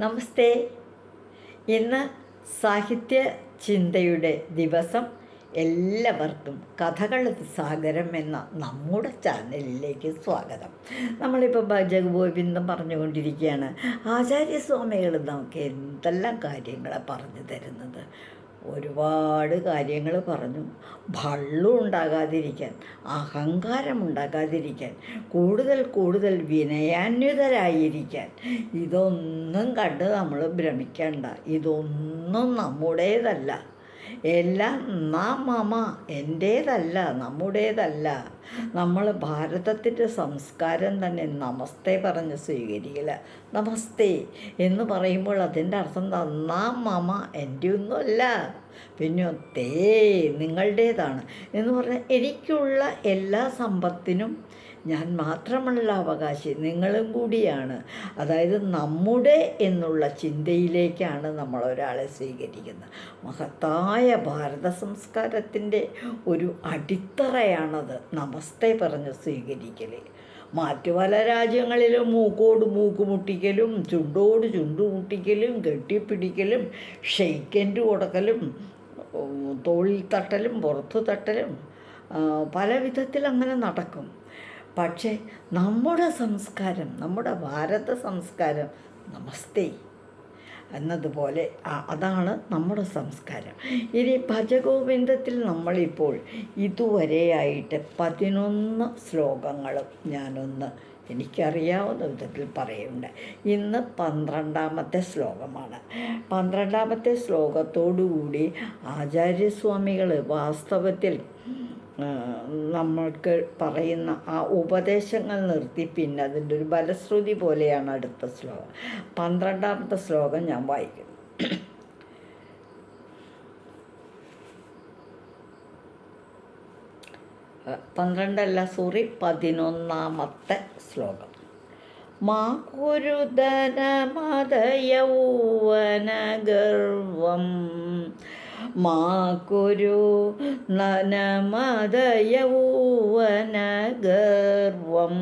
നമസ്തേ. ഇന്ന് സാഹിത്യ ചിന്തയുടെ ദിവസം. എല്ലാവർക്കും കഥകൾ സാഗരം എന്ന നമ്മുടെ ചാനലിലേക്ക് സ്വാഗതം. നമ്മളിപ്പോൾ ഭജഗോവിന്ദം പറഞ്ഞുകൊണ്ടിരിക്കുകയാണ്. ആചാര്യസ്വാമികൾ നമുക്ക് എന്തെല്ലാം കാര്യങ്ങളാണ് പറഞ്ഞു തരുന്നത്. ഒരുപാട് കാര്യങ്ങൾ പറഞ്ഞു. ഭള്ളും ഉണ്ടാകാതിരിക്കാൻ, അഹങ്കാരം ഉണ്ടാകാതിരിക്കാൻ, കൂടുതൽ വിനയാന്വിതരായിരിക്കാൻ. ഇതൊന്നും കണ്ട് നമ്മൾ ഭ്രമിക്കണ്ട. ഇതൊന്നും നമ്മുടേതല്ല. എല്ലാം മമ, എൻ്റേതല്ല, നമ്മുടേതല്ല. നമ്മൾ ഭാരതത്തിൻ്റെ സംസ്കാരം തന്നെ നമസ്തേ പറഞ്ഞ് സ്വീകരിക്കില്ല. നമസ്തേ എന്ന് പറയുമ്പോൾ അതിൻ്റെ അർത്ഥം മമ, എൻ്റെ ഒന്നുമല്ല, പിന്നെ തേ നിങ്ങളുടേതാണ് എന്ന് പറഞ്ഞാൽ എനിക്കുള്ള എല്ലാ സമ്പത്തിനും ഞാൻ മാത്രമല്ല അവകാശി, നിങ്ങളും കൂടിയാണ്. അതായത് നമ്മുടെ എന്നുള്ള ചിന്തയിലേക്കാണ് നമ്മൾ ഒരാളെ സ്വീകരിക്കുന്നത്. മഹത്തായ ഭാരത സംസ്കാരത്തിൻ്റെ ഒരു അടിത്തറയാണത് നമസ്തേ പറഞ്ഞ് സ്വീകരിക്കൽ. മറ്റു പല രാജ്യങ്ങളിലും മൂക്കോട് മൂക്ക് മുട്ടിക്കലും ചുണ്ടോട് ചുണ്ടു മുട്ടിക്കലും കെട്ടിപ്പിടിക്കലും ഷെയ്ക്കൻഡ് കൊടുക്കലും തോളിൽ തട്ടലും പുറത്തു തട്ടലും പല വിധത്തിൽ അങ്ങനെ നടക്കും. പക്ഷേ നമ്മുടെ സംസ്കാരം, നമ്മുടെ ഭാരത സംസ്കാരം നമസ്തേ എന്നതുപോലെ അതാണ് നമ്മുടെ സംസ്കാരം. ഇനി ഭജഗോവിന്ദത്തിൽ നമ്മളിപ്പോൾ ഇതുവരെയായിട്ട് 11 ശ്ലോകങ്ങളും ഞാനൊന്ന് എനിക്കറിയാവുന്ന വിധത്തിൽ പറയുന്നുണ്ട്. ഇന്ന് 12ാമത്തെ ശ്ലോകമാണ്. 12ാമത്തെ ശ്ലോകത്തോടുകൂടി ആചാര്യസ്വാമികൾ വാസ്തവത്തിൽ നമ്മൾക്ക് പറയുന്ന ആ ഉപദേശങ്ങൾ നിർത്തി പിന്നെ അതിൻ്റെ ഒരു ബലശ്രുതി പോലെയാണ് അടുത്ത ശ്ലോകം. 12ാമത്തെ ശ്ലോകം ഞാൻ വായിക്കും. 11ാമത്തെ ശ്ലോകം. മാ കുരുധനമദയൗവനഗർവം, മാ കുരു നനമദയൗവനഗർവം,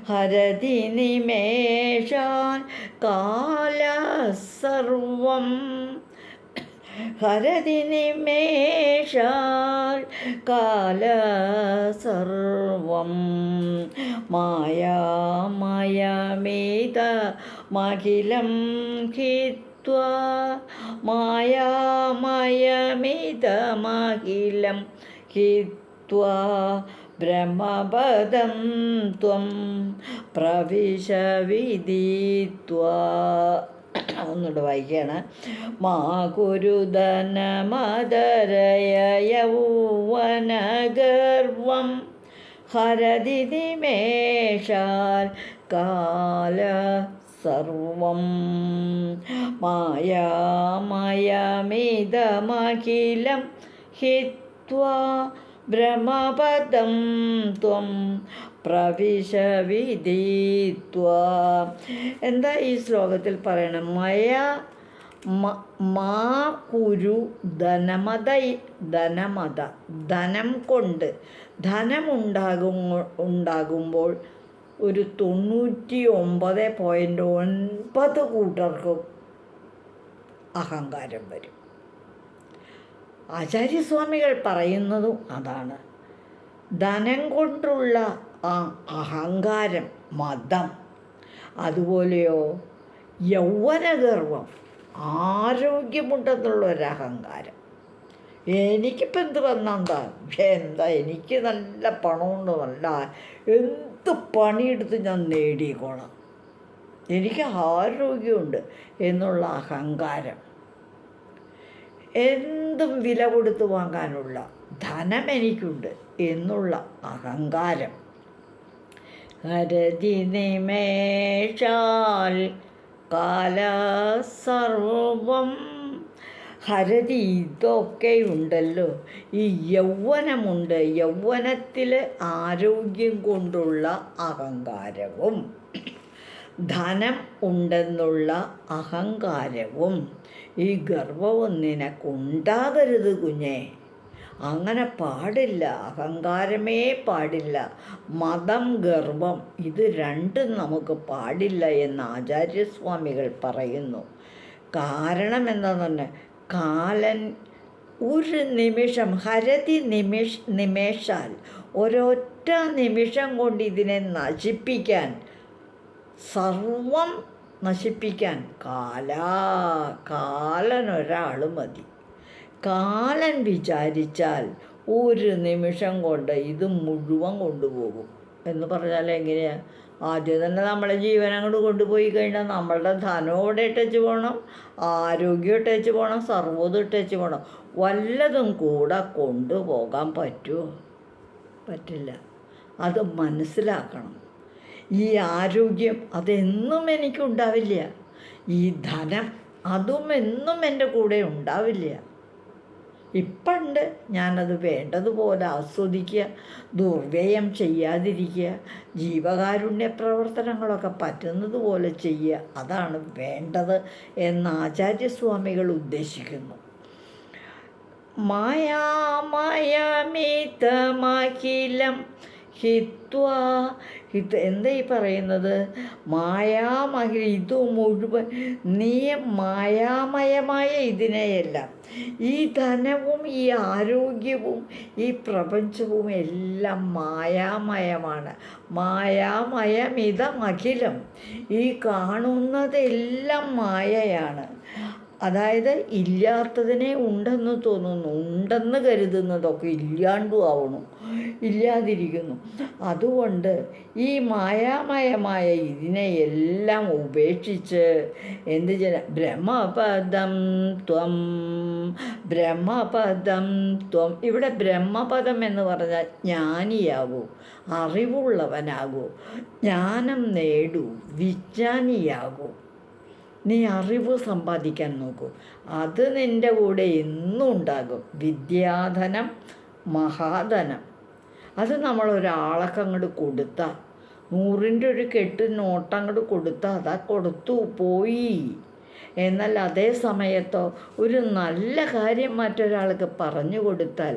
ഹരതി നിമേഷാൻ കാലസർവം, ഹരതി നിമേഷാൽ കാലസർവം, മായാമയമേതമഖിലം ഹിത്വാ, മായാമയമേതമഖിലം ഹിത്വാ, ബ്രഹ്മപദം ത്വം പ്രവിശ വിദിത്വാ. ഒന്നുകൂടെ വായിക്കുകയാണ്. മാ കുരുധനമദരയൗവനഗർവം, ഹരതി നിമേഷാൽ കാലസർവം, മായാമയമേതമഖിലം ഹിത്വാ, ബ്രഹ്മപദം ത്വം പ്രവിശ വിദിത്വാ. എന്താ ഈ ശ്ലോകത്തിൽ പറയണം? മാ കുരു ധനമത, ധനം കൊണ്ട്, ധനമുണ്ടാകുമ്പോൾ ഒരു 99.9 കൂട്ടർക്കും അഹങ്കാരം വരും. ആചാര്യസ്വാമികൾ പറയുന്നതും അതാണ്. ധനം കൊണ്ടുള്ള ആ അഹങ്കാരം, മതം. അതുപോലെയോ യൗവനഗർവം, ആരോഗ്യമുണ്ടെന്നുള്ളൊരഹങ്കാരം. എനിക്കിപ്പോൾ എന്ത് വന്നെന്താ, എന്താ എനിക്ക് നല്ല പണമുണ്ട്, നല്ല എന്ത് പണിയെടുത്ത് ഞാൻ നേടിക്കോളാം, എനിക്ക് ആരോഗ്യമുണ്ട് എന്നുള്ള അഹങ്കാരം. എന്തും വില കൊടുത്ത് വാങ്ങാനുള്ള ധനം എനിക്കുണ്ട് എന്നുള്ള അഹങ്കാരം. ഹരതി നിമേഷാൽ കാലസർവം, ഹരതി ഇതൊക്കെയുണ്ടല്ലോ. ഈ യൗവനമുണ്ട്, യൗവനത്തിൽ ആരോഗ്യം കൊണ്ടുള്ള അഹങ്കാരവും ധനം ഉണ്ടെന്നുള്ള അഹങ്കാരവും ഈ ഗർവവും നിനക്കുണ്ടാകരുത് കുഞ്ഞേ. അങ്ങനെ പാടില്ല. അഹങ്കാരമേ പാടില്ല. മതം, ഗർവം ഇത് രണ്ടും നമുക്ക് പാടില്ല എന്ന് ആചാര്യസ്വാമികൾ പറയുന്നു. കാരണം എന്താണെന്ന് പറഞ്ഞാൽ, കാലൻ ഒരു നിമിഷം, ഹരതി നിമേഷാൽ, ഒരൊറ്റ നിമിഷം കൊണ്ട് ഇതിനെ നശിപ്പിക്കാൻ, സർവം നശിപ്പിക്കാൻ കാലനൊരാൾ മതി. കാലൻ വിചാരിച്ചാൽ ഒരു നിമിഷം കൊണ്ട് ഇത് മുഴുവൻ കൊണ്ടുപോകും. എന്ന് പറഞ്ഞാൽ എങ്ങനെയാണ്? ആദ്യം തന്നെ നമ്മളെ ജീവൻ അങ്ങോട്ട് കൊണ്ടുപോയി കഴിഞ്ഞാൽ നമ്മളുടെ ധനമോടെ ഇട്ടേച്ച് പോകണം, ആരോഗ്യം ഇട്ടേച്ച് പോകണം, സർവ്വതും ഇട്ടേച്ച് പോകണം. വല്ലതും കൂടെ കൊണ്ടുപോകാൻ പറ്റുമോ? പറ്റില്ല. അത് മനസ്സിലാക്കണം. ഈ ആരോഗ്യം അതെന്നും എനിക്കുണ്ടാവില്ല. ഈ ധനം അതും എന്നും എൻ്റെ കൂടെ ഉണ്ടാവില്ല. ഇപ്പണ്ട് ഞാനത് വേണ്ടതുപോലെ ആസ്വദിക്കുക, ദുർവ്യയം ചെയ്യാതിരിക്കുക, ജീവകാരുണ്യ പ്രവർത്തനങ്ങളൊക്കെ പറ്റുന്നത് പോലെ ചെയ്യുക. അതാണ് വേണ്ടത് എന്ന് ആചാര്യസ്വാമികൾ ഉദ്ദേശിക്കുന്നു. മായാമയമീതമഖിലം ഹിത്വാ, എന്താ ഈ പറയുന്നത്? മായാമഹിൽ, ഇത് മുഴുവൻ നീ മായാമയമായ ഇതിനെയെല്ലാം, ഈ ധനവും ഈ ആരോഗ്യവും ഈ പ്രപഞ്ചവും എല്ലാം മായാമയമാണ്. മായാമയമിതമഖിലം, ഈ കാണുന്നതെല്ലാം മായയാണ്. അതായത് ഇല്ലാത്തതിനെ ഉണ്ടെന്ന് തോന്നുന്നു, ഉണ്ടെന്ന് കരുതുന്നതൊക്കെ ഇല്ലാണ്ടും ആവണം, ഇല്ലാതിരിക്കുന്നു. അതുകൊണ്ട് ഈ മായാമയമായ ഇതിനെ എല്ലാം ഉപേക്ഷിച്ച് എന്ത് ചെയ്യണം? ബ്രഹ്മപദം ത്വം, ബ്രഹ്മപദം ത്വം. ഇവിടെ ബ്രഹ്മപദം എന്ന് പറഞ്ഞാൽ ജ്ഞാനിയാകൂ, അറിവുള്ളവനാകൂ, ജ്ഞാനം നേടൂ, വിജ്ഞാനിയാകൂ. നീ അറിവ് സമ്പാദിക്കാൻ നോക്കൂ, അത് നിൻ്റെ കൂടെ എന്നും ഉണ്ടാകും. വിദ്യാധനം മഹാധനം. അത് നമ്മളൊരാളൊക്കെ അങ്ങോട്ട് കൊടുത്താൽ, 100ൻ്റെ ഒരു കെട്ട് നോട്ട് അങ്ങോട്ട് കൊടുത്താൽ അതാ കൊടുത്തു പോയി. എന്നാൽ അതേ സമയത്തോ ഒരു നല്ല കാര്യം മറ്റൊരാൾക്ക് പറഞ്ഞു കൊടുത്താൽ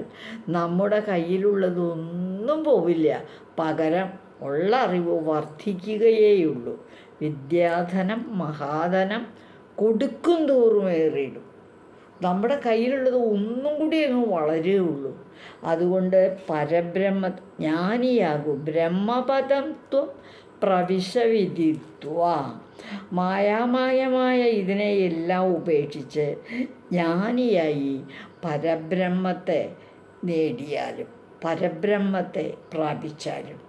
നമ്മുടെ കയ്യിലുള്ളതൊന്നും പോവില്ല, പകരം ഉള്ള അറിവ് വർദ്ധിക്കുകയേയുള്ളൂ. വിദ്യാധനം മഹാധനം, കൊടുക്കും തോറും ഏറിയിടും. നമ്മുടെ കയ്യിലുള്ളത് ഒന്നും കൂടി അങ്ങ് വളരുകയുള്ളൂ. അതുകൊണ്ട് പരബ്രഹ്മ ജ്ഞാനിയാകും. ബ്രഹ്മപദം ത്വം പ്രവിശവിദിത്വ, മായാമയമായ ഇതിനെയെല്ലാം ഉപേക്ഷിച്ച് ജ്ഞാനിയായി പരബ്രഹ്മത്തെ നേടിയാലും പരബ്രഹ്മത്തെ പ്രാപിച്ചാലും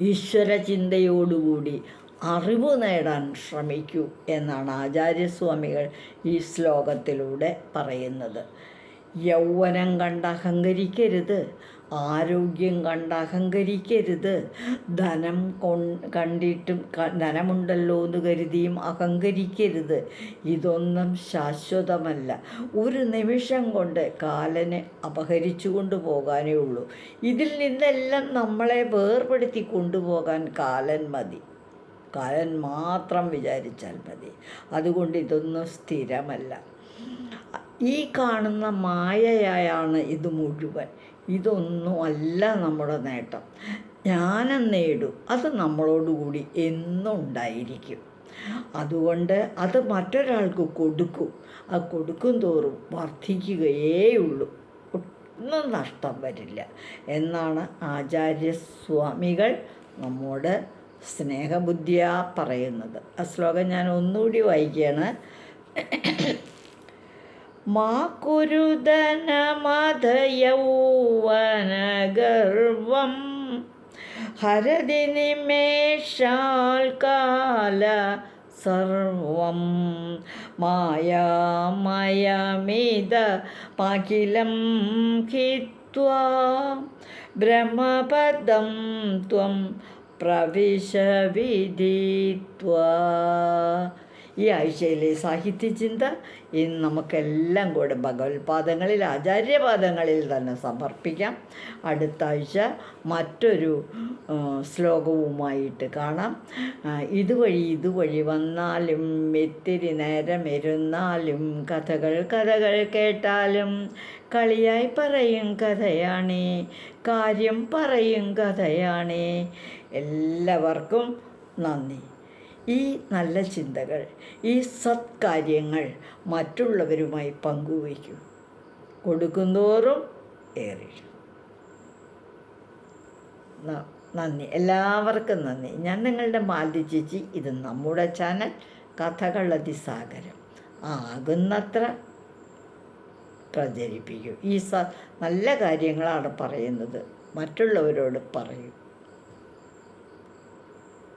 ഈശ്വരചിന്തയോടുകൂടി അറിവ് നേടാൻ ശ്രമിക്കൂ എന്നാണ് ആചാര്യസ്വാമികൾ ഈ ശ്ലോകത്തിലൂടെ പറയുന്നത്. യൗവനം കണ്ട് അഹങ്കരിക്കരുത്, ആരോഗ്യം കണ്ട് അഹങ്കരിക്കരുത്, ധനം കണ്ടിട്ടും ധനമുണ്ടല്ലോ എന്ന് കരുതിയും അഹങ്കരിക്കരുത്. ഇതൊന്നും ശാശ്വതമല്ല. ഒരു നിമിഷം കൊണ്ട് കാലനെ അപഹരിച്ചു കൊണ്ടുപോകാനേ ഉള്ളൂ. ഇതിൽ നിന്നെല്ലാം നമ്മളെ വേർപെടുത്തി കൊണ്ടുപോകാൻ കാലൻ മതി, കാലൻ മാത്രം വിചാരിച്ചാൽ മതി. അതുകൊണ്ട് ഇതൊന്നും സ്ഥിരമല്ല. ഈ കാണുന്ന മായയാണ് ഇത് മുഴുവൻ. ഇതൊന്നും അല്ല നമ്മുടെ നേട്ടം. ജ്ഞാനം നേടും, അത് നമ്മളോടുകൂടി എന്നും ഉണ്ടായിരിക്കും. അതുകൊണ്ട് അത് മറ്റൊരാൾക്ക് കൊടുക്കും. അത് കൊടുക്കും തോറും വർദ്ധിക്കുകയേയുള്ളൂ, ഒന്നും നഷ്ടം വരില്ല എന്നാണ് ആചാര്യസ്വാമികൾ നമ്മോട് സ്നേഹബുദ്ധിയാ പറയുന്നത്. ആ ശ്ലോകം ഞാൻ ഒന്നുകൂടി വായിക്കുകയാണ്. മാ കുരുധനമധയൗവനഗർവം ഹരതി നിമേഷാൽ കാല സർവം മായാമയമിദമഖിലം ഹിത്വാ ബ്രഹ്മപദം ത്വം പ്രവിശവിദിത്വാ. ഈ ആഴ്ചയിലെ സാഹിത്യചിന്ത ഇന്ന് നമുക്കെല്ലാം കൂടെ ഭഗവത്പാദങ്ങളിൽ ആചാര്യപാദങ്ങളിൽ തന്നെ സമർപ്പിക്കാം. അടുത്ത ആഴ്ച മറ്റൊരു ശ്ലോകവുമായിട്ട് കാണാം. ഇതുവഴി വന്നാലും ഇത്തിരി നേരമിരുന്നാലും കഥകൾ കേട്ടാലും കളിയായി പറയും കഥയാണേ, കാര്യം പറയും കഥയാണേ. എല്ലാവർക്കും നന്ദി. ഈ നല്ല ചിന്തകൾ, ഈ സത്കാര്യങ്ങൾ മറ്റുള്ളവരുമായി പങ്കുവയ്ക്കൂ. കൊടുക്കുന്തോറും ഏറി. നന്ദി, എല്ലാവർക്കും നന്ദി. ഞാൻ നിങ്ങളുടെ മാലതി ചേച്ചി. ഇത് നമ്മുടെ ചാനൽ കഥകൾ അതിസാഗരം. ആകുന്നത്ര പ്രചരിപ്പിക്കൂ. ഈ നല്ല കാര്യങ്ങളാണ് പറയുന്നത്, മറ്റുള്ളവരോട് പറയൂ.